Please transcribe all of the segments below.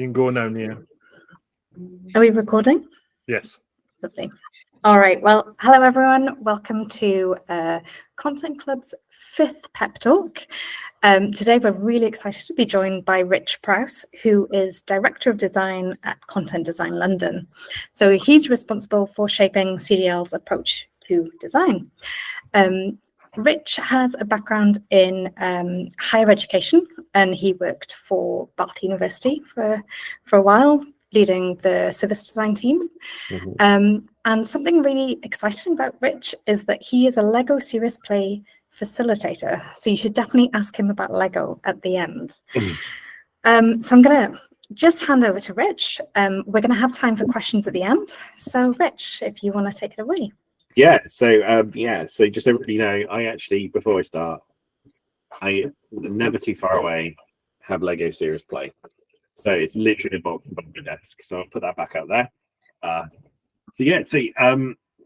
You can go now, Nia. Are we recording? Yes. Lovely. All right. Well, hello, everyone. Welcome to Content Club's 5th Pep Talk. Today, we're really excited to be joined by Rich Prowse, who is Director of Design at Content Design London. So he's responsible for shaping CDL's approach to design. Rich has a background in higher education, and he worked for Bath University for a while, leading the service design team. And something really exciting about Rich is that he is a LEGO Serious Play facilitator. So you should definitely ask him about LEGO at the end. So I'm going to just hand over to Rich. We're going to have time for questions at the end. So Rich, if you want to take it away. So just so everybody know, I actually, before I start, I never too far away have LEGO Serious Play. So it's literally above my desk. So I'll put that back out there.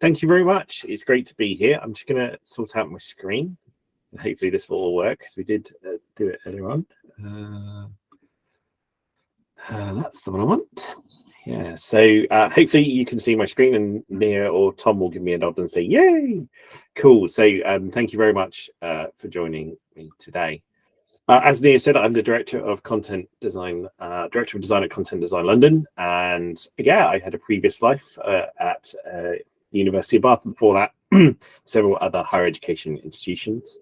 Thank you very much. It's great to be here. I'm just going to sort out my screen. And hopefully this will all work, because we did do it earlier on. That's the one I want. Yeah, so hopefully you can see my screen, and Nia or Tom will give me a nod and say, yay! Cool. So thank you very much for joining me today. As Nia said, I'm the Director of Design at Content Design London. And yeah, I had a previous life at the University of Bath, and before that, several other higher education institutions.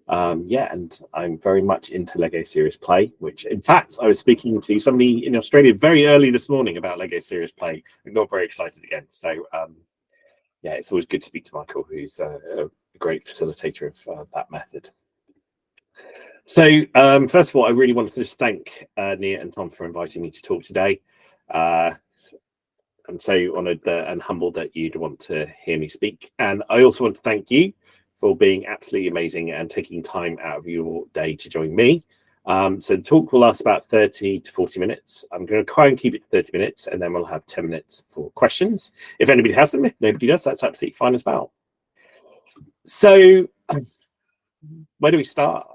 And I'm very much into LEGO Serious Play, which in fact, I was speaking to somebody in Australia very early this morning about LEGO Serious Play and got very excited again. So it's always good to speak to Michael, who's a great facilitator of that method. So first of all, I really wanted to just thank Nia and Tom for inviting me to talk today. I'm so honoured and humbled that you'd want to hear me speak. And I also want to thank you for being absolutely amazing and taking time out of your day to join me. So the talk will last about 30 to 40 minutes. I'm going to try and keep it to 30 minutes, and then we'll have 10 minutes for questions. If anybody has them, if nobody does, that's absolutely fine as well. So where do we start?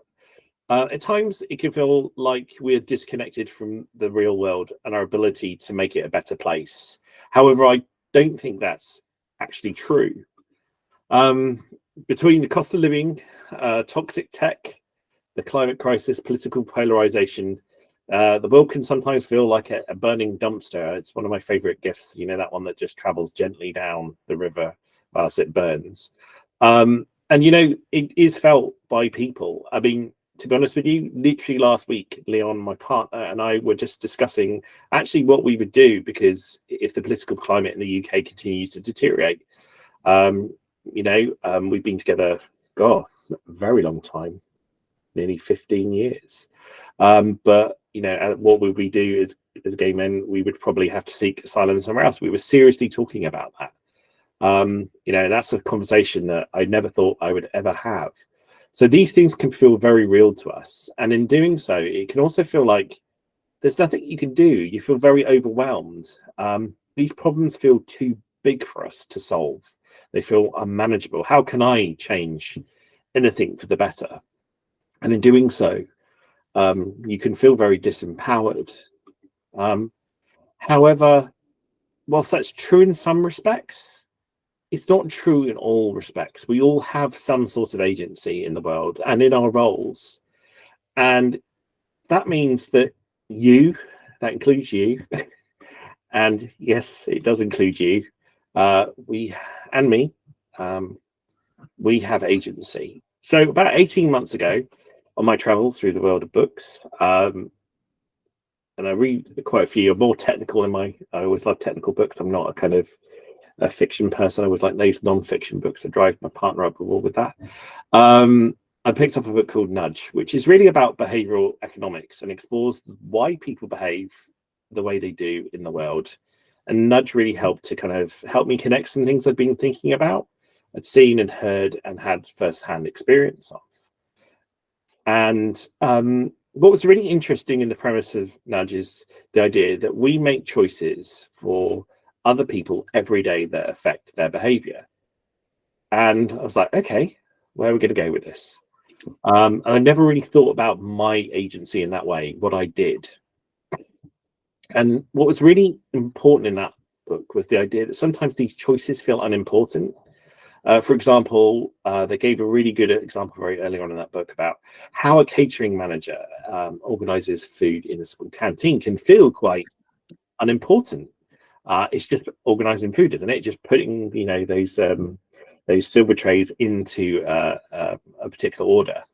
At times, it can feel like we're disconnected from the real world and our ability to make it a better place. However, I don't think that's actually true. Between the cost of living, toxic tech, the climate crisis, political polarization, the world can sometimes feel like a burning dumpster. It's one of my favorite gifs, you know, that one that just travels gently down the river whilst it burns. And, you know, it is felt by people. I mean, to be honest with you, literally last week, Leon, my partner, and I were just discussing actually what we would do, because if the political climate in the UK continues to deteriorate, we've been together, a very long time, nearly 15 years. But, you know, what would we do as gay men? We would probably have to seek asylum somewhere else. We were seriously talking about that. That's a conversation that I never thought I would ever have. So these things can feel very real to us. And in doing so, it can also feel like there's nothing you can do. You feel very overwhelmed. These problems feel too big for us to solve. They feel unmanageable. How can I change anything for the better? And in doing so, you can feel very disempowered. However, whilst that's true in some respects, it's not true in all respects. We all have some sort of agency in the world and in our roles. And that means that that includes you, and yes, it does include you, we and me, we have agency. So about 18 months ago, on my travels through the world of books, and I read quite a few, more technical I always love technical books. I'm not a kind of a fiction person. I always like those non-fiction books to drive my partner up the wall with that. I picked up a book called Nudge, which is really about behavioral economics and explores why people behave the way they do in the world. And Nudge really helped to kind of help me connect some things I'd been thinking about, I'd seen and heard and had firsthand experience of. And what was really interesting in the premise of Nudge is the idea that we make choices for other people every day that affect their behavior. And I was like, okay, where are we going to go with this? And I never really thought about my agency in that way, what I did. And what was really important in that book was the idea that sometimes these choices feel unimportant. For example, they gave a really good example very early on in that book about how a catering manager organizes food in a school canteen can feel quite unimportant. It's just organizing food, isn't it? Just putting, those silver trays into a particular order.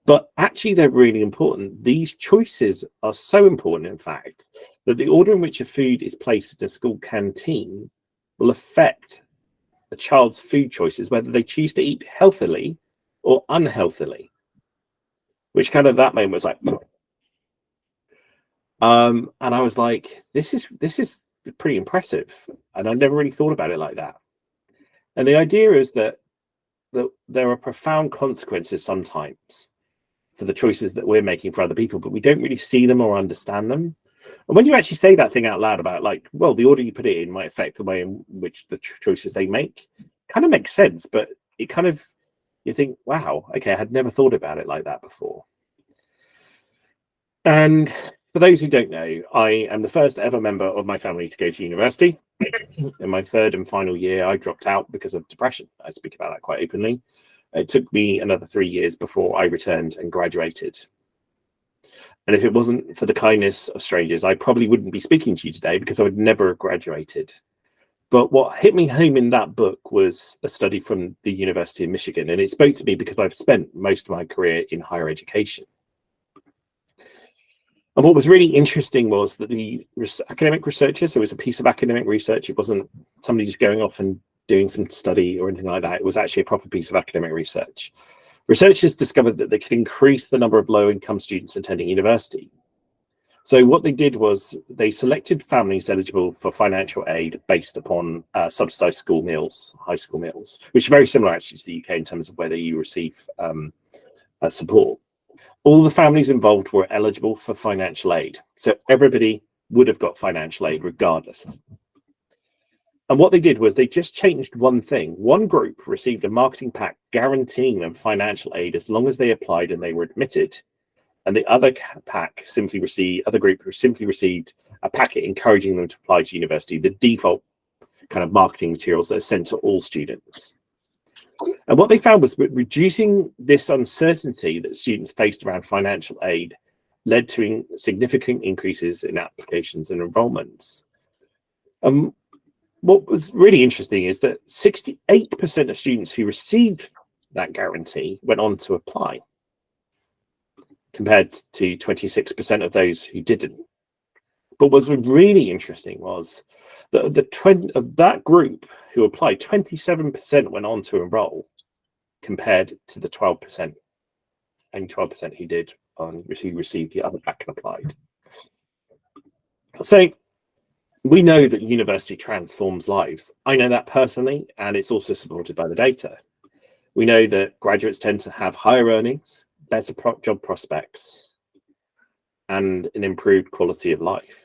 But actually, they're really important. These choices are so important, in fact, that the order in which a food is placed in a school canteen will affect a child's food choices, whether they choose to eat healthily or unhealthily. Which kind of that moment was like, and I was like, this is pretty impressive, and I never really thought about it like that. And the idea is that there are profound consequences sometimes for the choices that we're making for other people, but we don't really see them or understand them. And when you actually say that thing out loud about, like, well, the order you put it in might affect the way in which the choices they make, kind of makes sense, but it kind of, you think, wow, okay, I had never thought about it like that before. And for those who don't know, I am the first ever member of my family to go to university. In my third and final year, I dropped out because of depression. I speak about that quite openly. It took me another 3 years before I returned and graduated. And if it wasn't for the kindness of strangers, I probably wouldn't be speaking to you today, because I would never have graduated. But what hit me home in that book was a study from the University of Michigan. And it spoke to me because I've spent most of my career in higher education. And what was really interesting was that the academic researchers, so it was a piece of academic research. It wasn't somebody just going off and doing some study or anything like that. It was actually a proper piece of academic research. Researchers discovered that they could increase the number of low-income students attending university. So what they did was they selected families eligible for financial aid based upon subsidized school meals, high school meals, which are very similar actually to the UK in terms of whether you receive support. All the families involved were eligible for financial aid. So everybody would have got financial aid regardless. And what they did was they just changed one thing. One group received a marketing pack guaranteeing them financial aid as long as they applied and they were admitted. And the other other group simply received a packet encouraging them to apply to university, the default kind of marketing materials that are sent to all students. And what they found was reducing this uncertainty that students faced around financial aid led to significant increases in applications and enrollments. What was really interesting is that 68% of students who received that guarantee went on to apply, compared to 26% of those who didn't. But what was really interesting was that of that group who applied, 27% went on to enroll, compared to the 12%, only 12% who received the other pack and applied. So we know that university transforms lives. I know that personally, and it's also supported by the data. We know that graduates tend to have higher earnings, better job prospects, and an improved quality of life.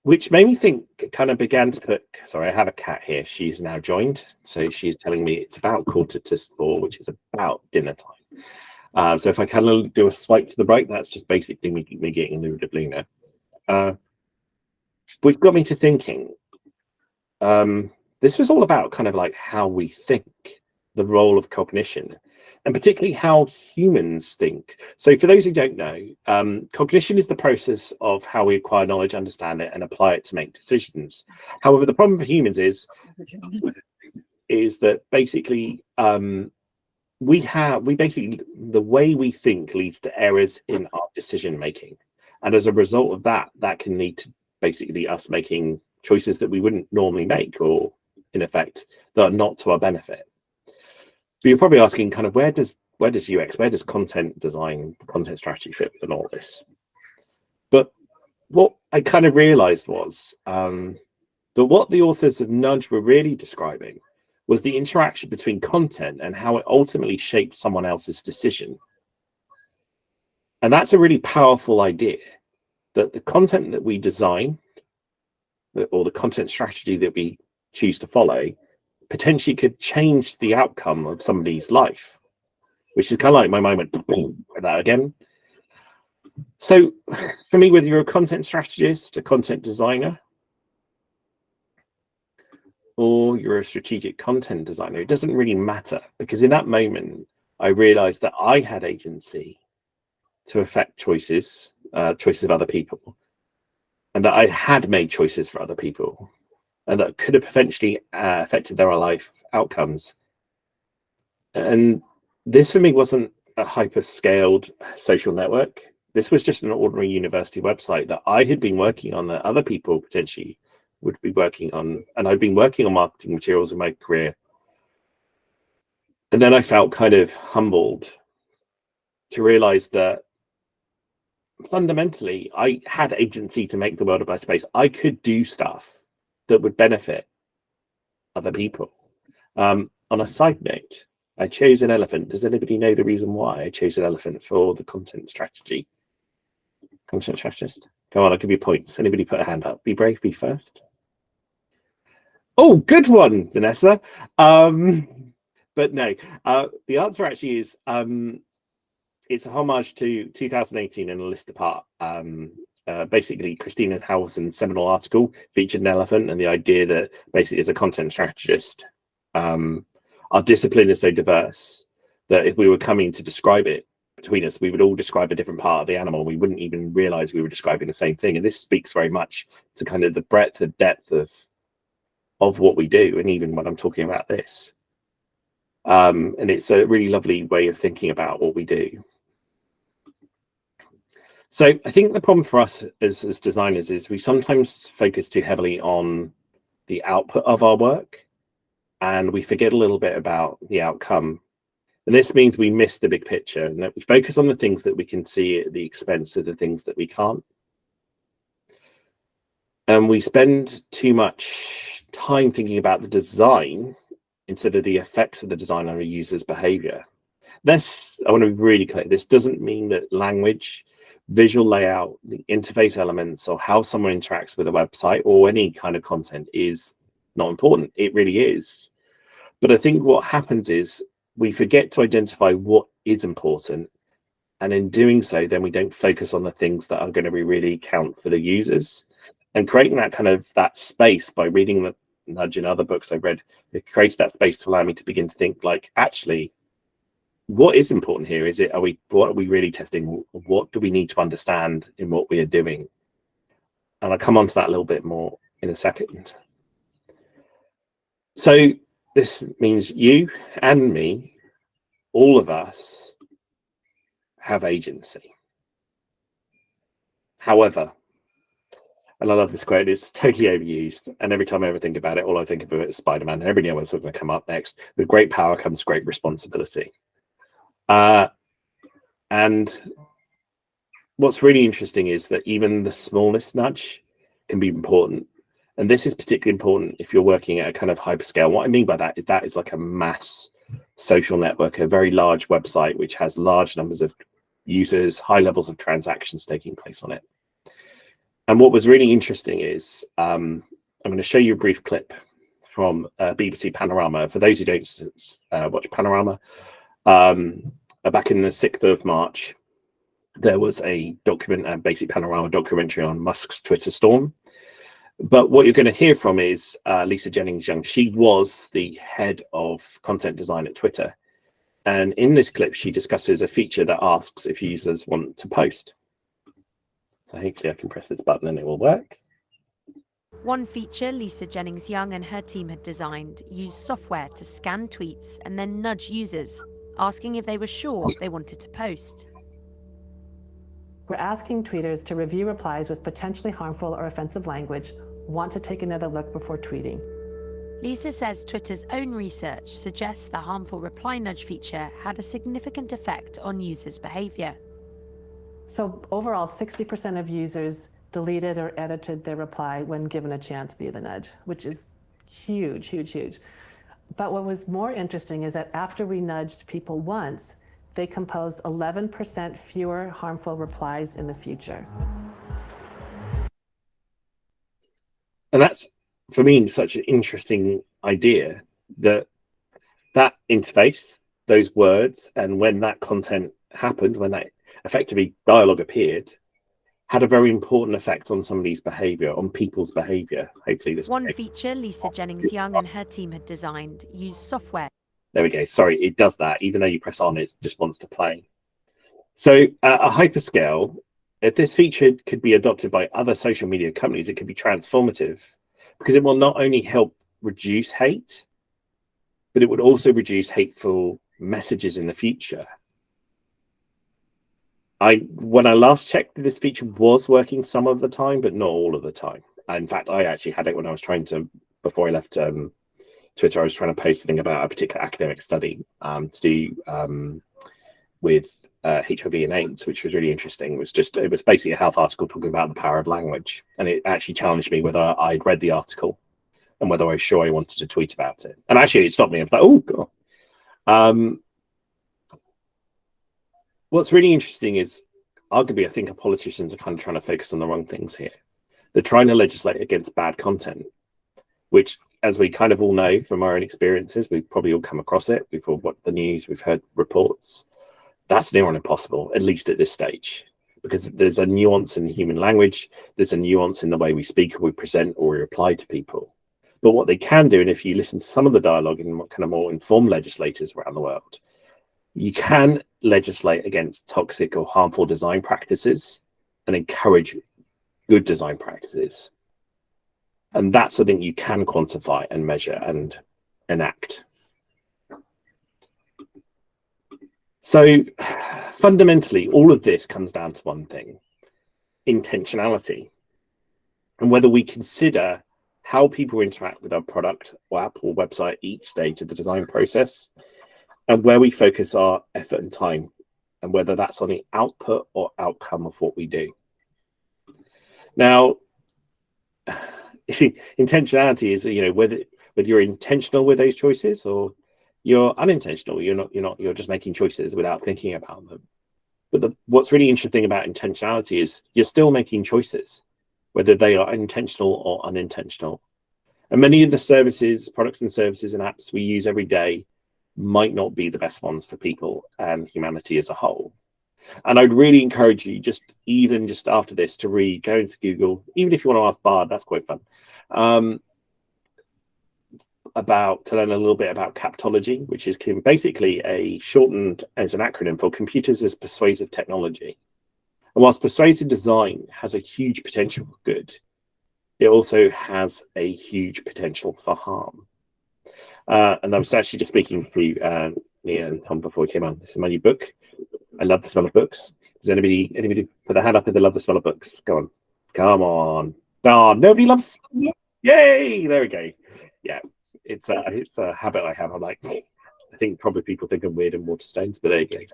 Which made me think, kind of began to put, sorry, I have a cat here. She's now joined. So she's telling me it's about 4:45, which is about dinner time. So if I kind of do a swipe to the right, that's just basically me getting a little bit Luna. Which got me to thinking, this was all about kind of like how we think, the role of cognition, and particularly how humans think. So for those who don't know, cognition is the process of how we acquire knowledge, understand it, and apply it to make decisions. However, the problem for humans is that basically the way we think leads to errors in our decision making. And as a result of that, that can lead to basically us making choices that we wouldn't normally make, or in effect, that are not to our benefit. But you're probably asking, kind of, where does UX, where does content design, content strategy fit within all this? But what I kind of realized was that what the authors of Nudge were really describing was the interaction between content and how it ultimately shapes someone else's decision. And that's a really powerful idea, that the content that we design, or the content strategy that we choose to follow, potentially could change the outcome of somebody's life, which is kind of like my moment with that again. So for me, whether you're a content strategist, a content designer, or you're a strategic content designer, it doesn't really matter, because in that moment, I realized that I had agency to affect choices of other people, and that I had made choices for other people, and that could have potentially affected their life outcomes. And this for me wasn't a hyper-scaled social network. This was just an ordinary university website that I had been working on, that other people potentially would be working on. And I'd been working on marketing materials in my career. And then I felt kind of humbled to realize that fundamentally I had agency to make the world a better place. I could do stuff that would benefit other people. On a side note, I chose an elephant. Does anybody know the reason why I chose an elephant for the content strategy? Content strategist. Come on, I'll give you points. Anybody put a hand up? Be brave, be first. Oh, good one, Vanessa. But no, the answer actually is it's a homage to 2018 and a list apart. Basically, Christina Howson's seminal article featured an elephant, and the idea that basically as a content strategist, our discipline is so diverse that if we were coming to describe it between us, we would all describe a different part of the animal. We wouldn't even realize we were describing the same thing. And this speaks very much to kind of the breadth and depth of what we do. And even when I'm talking about this, and it's a really lovely way of thinking about what we do. So I think the problem for us as designers is we sometimes focus too heavily on the output of our work, and we forget a little bit about the outcome. And this means we miss the big picture, and that we focus on the things that we can see at the expense of the things that we can't. And we spend too much time thinking about the design instead of the effects of the design on a user's behavior. This, I want to be really clear, this doesn't mean that language, visual layout, the interface elements, or how someone interacts with a website or any kind of content is not important. It really is. But I think what happens is we forget to identify what is important. And in doing so, then we don't focus on the things that are going to be really count for the users. And creating that kind of that space by reading the Nudge and other books I've read, it created that space to allow me to begin to think like, actually, what is important here? What are we really testing? What do we need to understand in what we are doing? And I'll come on to that a little bit more in a second. So this means you and me, all of us, have agency. However, and I love this quote, it's totally overused, and every time I ever think about it, all I think about is Spider-Man, and everybody knows what's going to come up next. With great power comes great responsibility. And what's really interesting is that even the smallest nudge can be important. And this is particularly important if you're working at a kind of hyperscale. What I mean by that is like a mass social network, a very large website which has large numbers of users, high levels of transactions taking place on it. And what was really interesting is I'm going to show you a brief clip from BBC Panorama. For those who don't watch Panorama, back in the 6th of March, there was a basic Panorama documentary on Musk's Twitter storm. But what you're going to hear from is Lisa Jennings-Young. She was the head of content design at Twitter. And in this clip, she discusses a feature that asks if users want to post. So hopefully I can press this button and it will work. One feature Lisa Jennings-Young and her team had designed used software to scan tweets and then nudge users, asking if they were sure they wanted to post. We're asking tweeters to review replies with potentially harmful or offensive language, want to take another look before tweeting. Lisa says Twitter's own research suggests the harmful reply nudge feature had a significant effect on users' behavior. So overall, 60% of users deleted or edited their reply when given a chance via the nudge, which is huge, huge, huge. But what was more interesting is that after we nudged people once, they composed 11% fewer harmful replies in the future. And that's, for me, such an interesting idea that interface, those words, and when that content happened, when that effectively dialogue appeared, had a very important effect on somebody's behavior, on people's behavior. Hopefully this One feature Lisa Jennings Young and her team had designed used software. There we go. Sorry, it does that. Even though you press on, it just wants to play. So a hyperscale, if this feature could be adopted by other social media companies, it could be transformative because it will not only help reduce hate, but it would also reduce hateful messages in the future. When I last checked, this feature was working some of the time, but not all of the time. In fact, I actually had it when I was trying to, before I left Twitter, I was trying to post something about a particular academic study to do with HIV and AIDS, which was really interesting. It was basically a health article talking about the power of language, and it actually challenged me whether I'd read the article and whether I was sure I wanted to tweet about it. And actually, it stopped me. I was like, oh god. What's really interesting is, arguably, I think our politicians are kind of trying to focus on the wrong things here. They're trying to legislate against bad content, which, as we kind of all know from our own experiences, we've probably all come across it. We've all watched the news, we've heard reports. That's near on impossible, at least at this stage, because there's a nuance in human language. There's a nuance in the way we speak or we present or we reply to people. But what they can do, and if you listen to some of the dialogue in kind of more informed legislators around the world, you can legislate against toxic or harmful design practices and encourage good design practices. And that's something you can quantify and measure and enact. So fundamentally, all of this comes down to one thing: intentionality, and whether we consider how people interact with our product or app or website at each stage of the design process, and where we focus our effort and time, and whether that's on the output or outcome of what we do. Now, intentionality is, whether you're intentional with those choices or you're unintentional. You're just making choices without thinking about them. But what's really interesting about intentionality is you're still making choices, whether they are intentional or unintentional. And many of the services, products and services and apps we use every day might not be the best ones for people and humanity as a whole. And I'd really encourage you, just after this, to go into Google, even if you want to ask Bard, that's quite fun, to learn a little bit about captology, which is basically shortened as an acronym for Computers as Persuasive Technology. And whilst persuasive design has a huge potential for good, it also has a huge potential for harm. And I was actually just speaking to Nia and Tom before we came on. This is my new book. I love the smell of books. Does anybody put their hand up if they love the smell of books? Go on. Come on. Oh, nobody loves books. Yay! There we go. Yeah, it's a habit I have. I'm like, I think probably people think I'm weird in Waterstones, but there you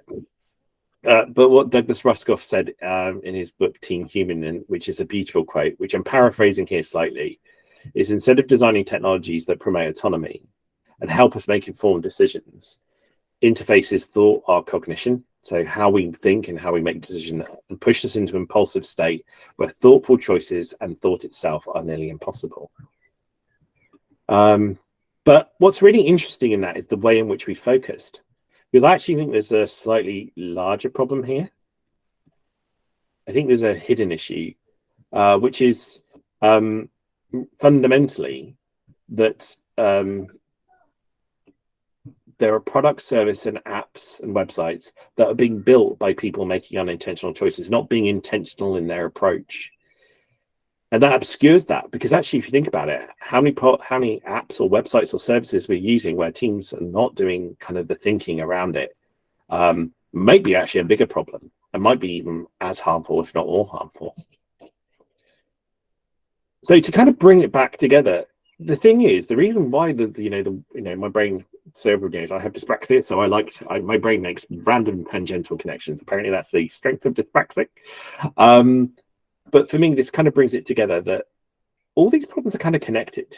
go. But what Douglas Rushkoff said in his book Team Human, which is a beautiful quote, which I'm paraphrasing here slightly, is instead of designing technologies that promote autonomy and help us make informed decisions, interfaces thought our cognition, so how we think and how we make decisions, and push us into an impulsive state where thoughtful choices and thought itself are nearly impossible. But what's really interesting in that is the way in which we focused, because I actually think there's a slightly larger problem here. I think there's a hidden issue, which is fundamentally that there are products, service, and apps and websites that are being built by people making unintentional choices, not being intentional in their approach. And that obscures that, because actually, if you think about it, how many apps or websites or services we're using where teams are not doing kind of the thinking around it might be actually a bigger problem and might be even as harmful, if not more harmful. So to kind of bring it back together, the thing is, the reason why my brain several days, I have dyspraxia, so my brain makes random tangential connections. Apparently that's the strength of dyspraxic. But for me, this kind of brings it together that all these problems are kind of connected.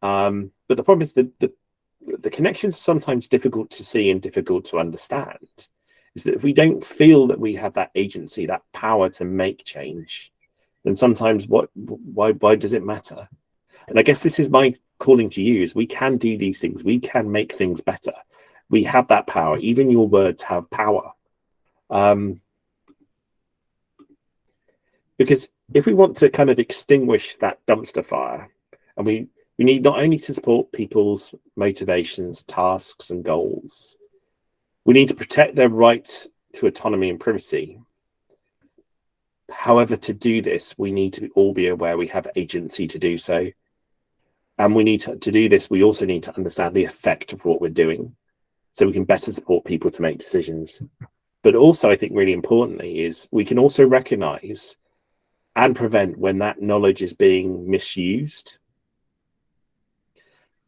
But the problem is that the connections are sometimes difficult to see and difficult to understand. Is that if we don't feel that we have that agency, that power to make change, then sometimes why does it matter? And I guess this is my calling to you, is we can do these things. We can make things better. We have that power. Even your words have power. Because if we want to kind of extinguish that dumpster fire, and we need not only to support people's motivations, tasks, and goals, we need to protect their right to autonomy and privacy. However, to do this, we need to all be aware we have agency to do so. And we need to do this, we also need to understand the effect of what we're doing so we can better support people to make decisions. But also, I think really importantly is we can also recognize and prevent when that knowledge is being misused.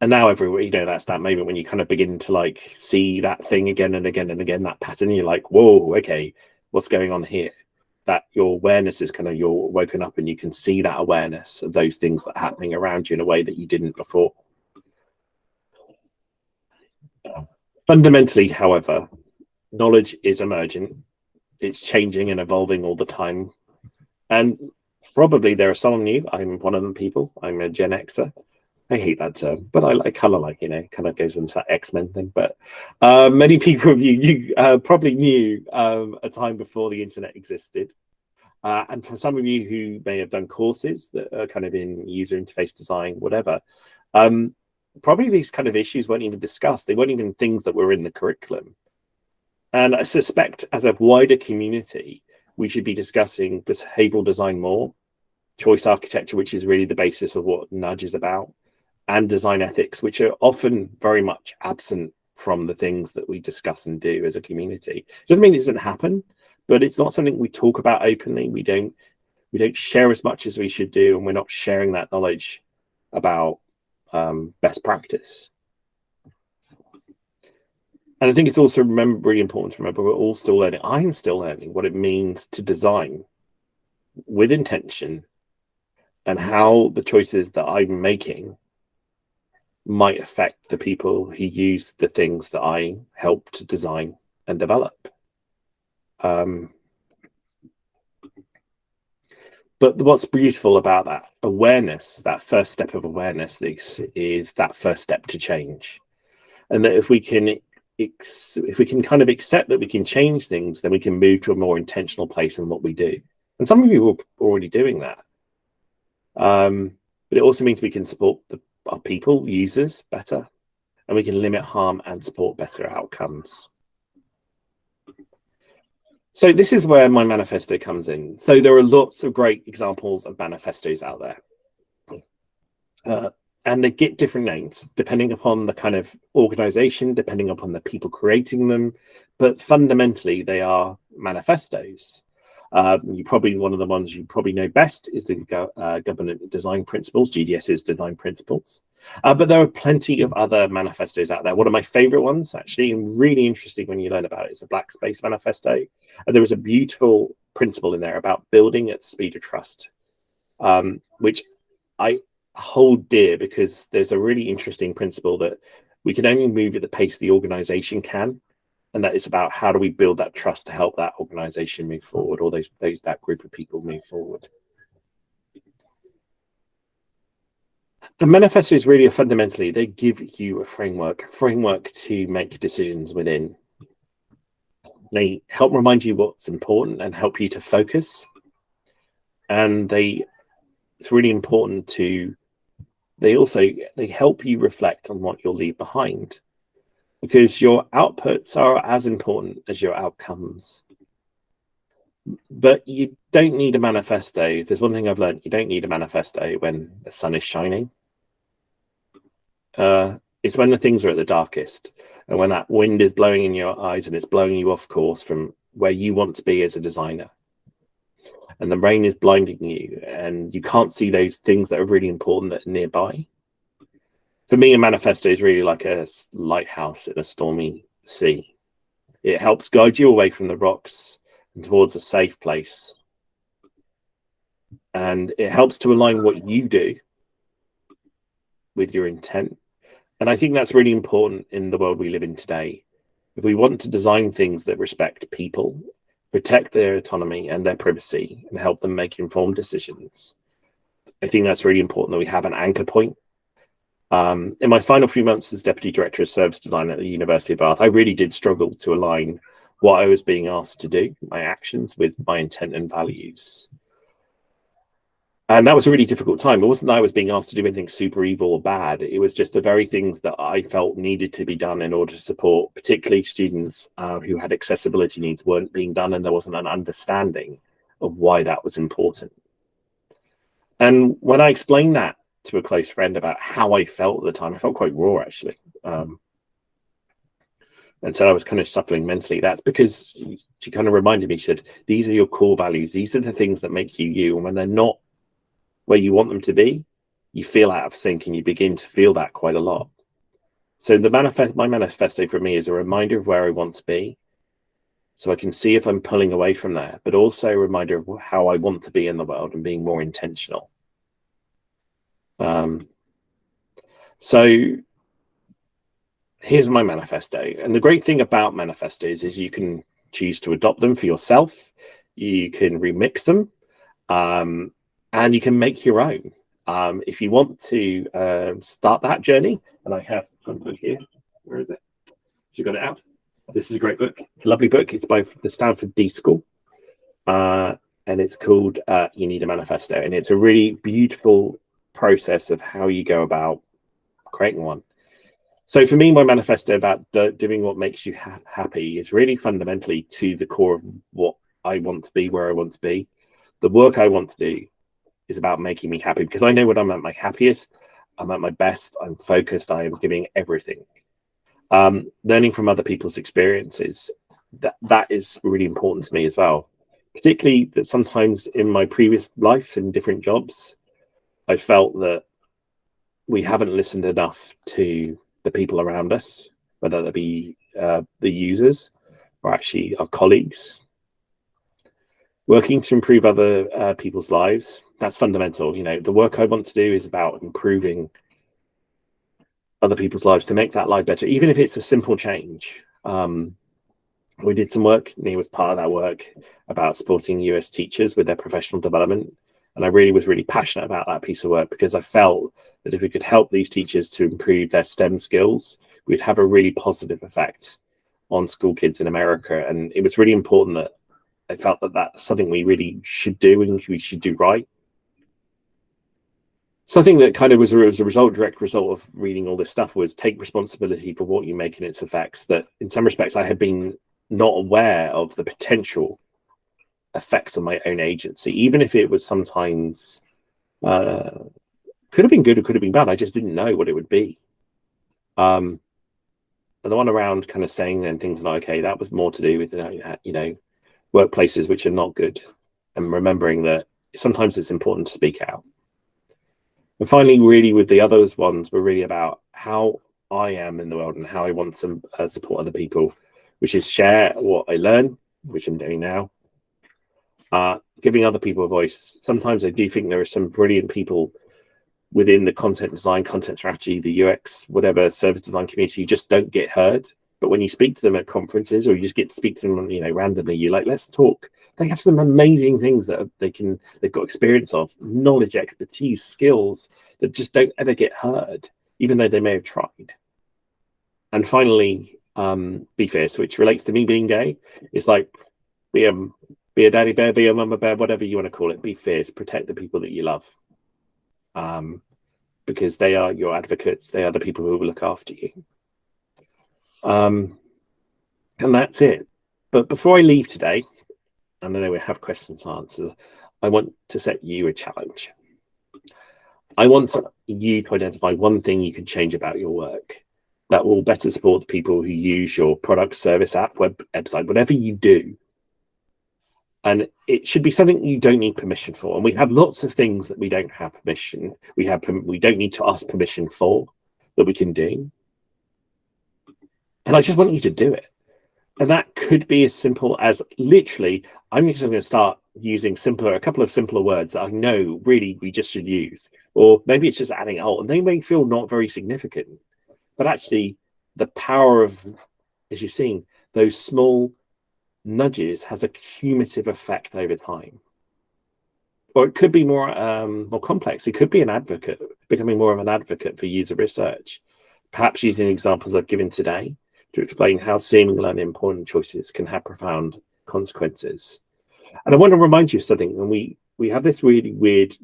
And now everywhere, you know, that's that moment when you kind of begin to like see that thing again and again and again, that pattern. You're like, whoa, okay, what's going on here? That your awareness is kind of, you're woken up and you can see that awareness of those things that are happening around you in a way that you didn't before. Fundamentally, however, knowledge is emergent. It's changing and evolving all the time. And probably there are some of you, I'm one of them people, I'm a Gen Xer. I hate that term, but I kind of like, you know, kind of goes into that X-Men thing. But many people of you probably knew a time before the internet existed. And for some of you who may have done courses that are kind of in user interface design, whatever, probably these kind of issues weren't even discussed. They weren't even things that were in the curriculum. And I suspect as a wider community, we should be discussing behavioral design more, choice architecture, which is really the basis of what Nudge is about, and design ethics, which are often very much absent from the things that we discuss and do as a community. Doesn't mean it doesn't happen, but it's not something we talk about openly. We don't share as much as we should do, and we're not sharing that knowledge about best practice. And I think it's also really important to remember we're all still learning. I'm still learning what it means to design with intention and how the choices that I'm making might affect the people who use the things that I help to design and develop. But what's beautiful about that awareness, that first step of awareness, is that first step to change. And that if we can kind of accept that we can change things, then we can move to a more intentional place in what we do. And some of you are already doing that. But it also means we can support our people, users, better, and we can limit harm and support better outcomes. So this is where my manifesto comes in. So there are lots of great examples of manifestos out there. And they get different names depending upon the kind of organization, depending upon the people creating them. But fundamentally, they are manifestos. Probably one of the ones you probably know best is the Government Design Principles, GDS's Design Principles. But there are plenty of other manifestos out there. One of my favorite ones, actually, and really interesting when you learn about it, is the Black Space Manifesto. There was a beautiful principle in there about building at the speed of trust, which I hold dear because there's a really interesting principle that we can only move at the pace the organization can. And that is about how do we build that trust to help that organization move forward, or that group of people move forward. The manifesto is really fundamentally, they give you a framework to make decisions within. They help remind you what's important and help you to focus. And it's really important they help you reflect on what you'll leave behind, because your outputs are as important as your outcomes. But you don't need a manifesto. If there's one thing I've learned, you don't need a manifesto when the sun is shining. It's when the things are at the darkest, and when that wind is blowing in your eyes and it's blowing you off course from where you want to be as a designer, and the rain is blinding you and you can't see those things that are really important that are nearby. For me, a manifesto is really like a lighthouse in a stormy sea. It helps guide you away from the rocks and towards a safe place. And it helps to align what you do with your intent. And I think that's really important in the world we live in today. If we want to design things that respect people, protect their autonomy and their privacy, and help them make informed decisions, I think that's really important that we have an anchor point. In my final few months as Deputy Director of Service Design at the University of Bath, I really did struggle to align what I was being asked to do, my actions, with my intent and values. And that was a really difficult time. It wasn't that I was being asked to do anything super evil or bad. It was just the very things that I felt needed to be done in order to support, particularly students who had accessibility needs, weren't being done, and there wasn't an understanding of why that was important. And when I explained that to a close friend about how I felt at the time, I felt quite raw, actually. And so I was kind of suffering mentally. That's because she kind of reminded me, she said, these are your core values. These are the things that make you you. And when they're not where you want them to be, you feel out of sync, and you begin to feel that quite a lot. So my manifesto for me is a reminder of where I want to be, so I can see if I'm pulling away from there, but also a reminder of how I want to be in the world and being more intentional. So here's my manifesto. And the great thing about manifestos is you can choose to adopt them for yourself, you can remix them, and you can make your own. If you want to start that journey, and I have a book here. Where is it? You got it out? This is a great book, lovely book. It's by the Stanford D School, and it's called You Need a Manifesto. And it's a really beautiful process of how you go about creating one. So for me, my manifesto about doing what makes you happy is really fundamentally to the core of what I want to be, where I want to be. The work I want to do is about making me happy, because I know when I'm at my happiest, I'm at my best, I'm focused, I am giving everything. Learning from other people's experiences, that is really important to me as well. Particularly that sometimes in my previous life, in different jobs, I felt that we haven't listened enough to the people around us, whether that be the users or actually our colleagues. Working to improve other people's lives, that's fundamental. You know, the work I want to do is about improving other people's lives to make that life better, even if it's a simple change. We did some work, and he was part of that work, about supporting US teachers with their professional development. And I was really passionate about that piece of work, because I felt that if we could help these teachers to improve their STEM skills, we'd have a really positive effect on school kids in America. And it was really important that I felt that that's something we really should do, and we should do right. Something that kind of was a direct result of reading all this stuff was take responsibility for what you make and its effects. That in some respects I had been not aware of the potential effects on my own agency, even if it was sometimes could have been good or could have been bad. I just didn't know what it would be. And the one around kind of saying then things like, okay, that was more to do with, you know, workplaces which are not good, and remembering that sometimes it's important to speak out. And finally, really with the others ones were really about how I am in the world and how I want to support other people, which is share what I learn, which I'm doing now, giving other people a voice. Sometimes I do think there are some brilliant people within the content design, content strategy, the UX, whatever service design community, you just don't get heard. But when you speak to them at conferences, or you just get to speak to them, you know, randomly, you're like, let's talk. They have some amazing things that they've got experience of, knowledge, expertise, skills that just don't ever get heard, even though they may have tried. And finally, be fierce, which relates to me being gay. It's like, be a daddy bear, be a mama bear, whatever you want to call it. Be fierce, protect the people that you love. Because they are your advocates. They are the people who will look after you. And that's it. But before I leave today, and I know we have questions and answers, I want to set you a challenge. I want you to identify one thing you can change about your work that will better support the people who use your product, service, app, website, whatever you do. And it should be something you don't need permission for. And we have lots of things that we don't have permission. We don't need to ask permission for, that we can do. And I just want you to do it. And that could be as simple as literally, I'm just going to start using a couple of simpler words that I know really we just should use. Or maybe it's just adding, and they may feel not very significant. But actually, the power of, as you've seen, those small nudges has a cumulative effect over time. Or it could be more complex. It could be becoming more of an advocate for user research. Perhaps using examples I've given today to explain how seeming learning important choices can have profound consequences. And I want to remind you of something. When we have this really weird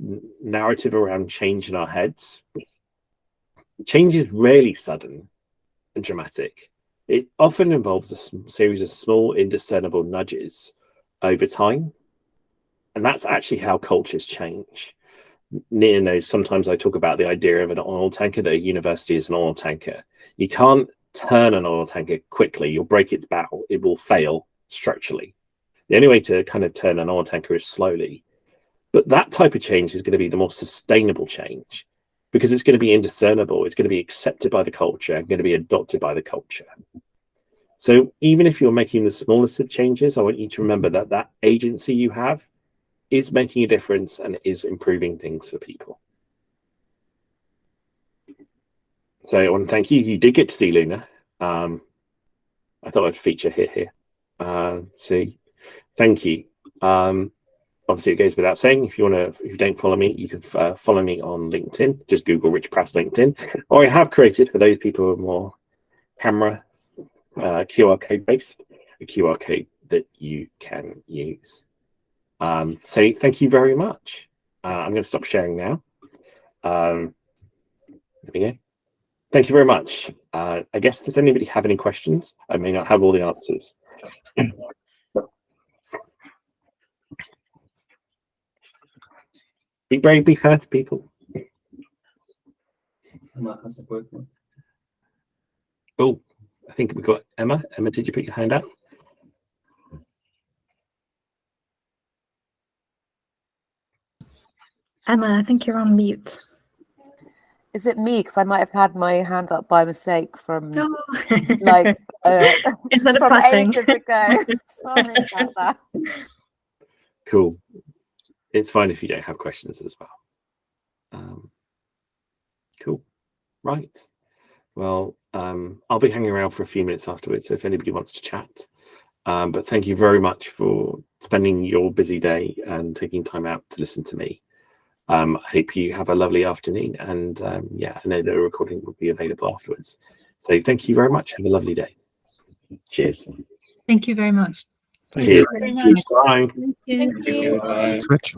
narrative around change in our heads. Change is rarely sudden and dramatic. It often involves a series of small, indiscernible nudges over time. And that's actually how cultures change. Nia knows sometimes I talk about the idea of an oil tanker, that a university is an oil tanker. You can't turn an oil tanker quickly. You'll break its bow. It will fail structurally. The only way to kind of turn an oil tanker is slowly. But that type of change is going to be the more sustainable change, because it's going to be indiscernible. It's going to be accepted by the culture and going to be adopted by the culture. So even if you're making the smallest of changes, I want you to remember that that agency you have is making a difference and is improving things for people. So I want to thank you. You did get to see Luna. I thought I'd feature her here. So thank you. Obviously, it goes without saying, if you don't follow me, you can follow me on LinkedIn. Just Google Rich Prowse LinkedIn. Or I have created, for those people who are more camera QR code based, a QR code that you can use. So thank you very much. I'm going to stop sharing now. There we go. Thank you very much. I guess, does anybody have any questions? I may not have all the answers. Be brave, be first, people. Oh, I think we've got Emma. Emma, did you put your hand up? Emma, I think you're on mute. Is it me? Because I might have had my hand up by mistake from No. like Instead of from clapping. ages ago. Sorry about that. Cool. It's fine if you don't have questions as well. Cool. Right. Well, I'll be hanging around for a few minutes afterwards, so if anybody wants to chat. But thank you very much for spending your busy day and taking time out to listen to me. I hope you have a lovely afternoon, and yeah, I know the recording will be available afterwards. So thank you very much. Have a lovely day. Cheers. Thank you very much. Cheers. very much. Bye. Thank you. Switch.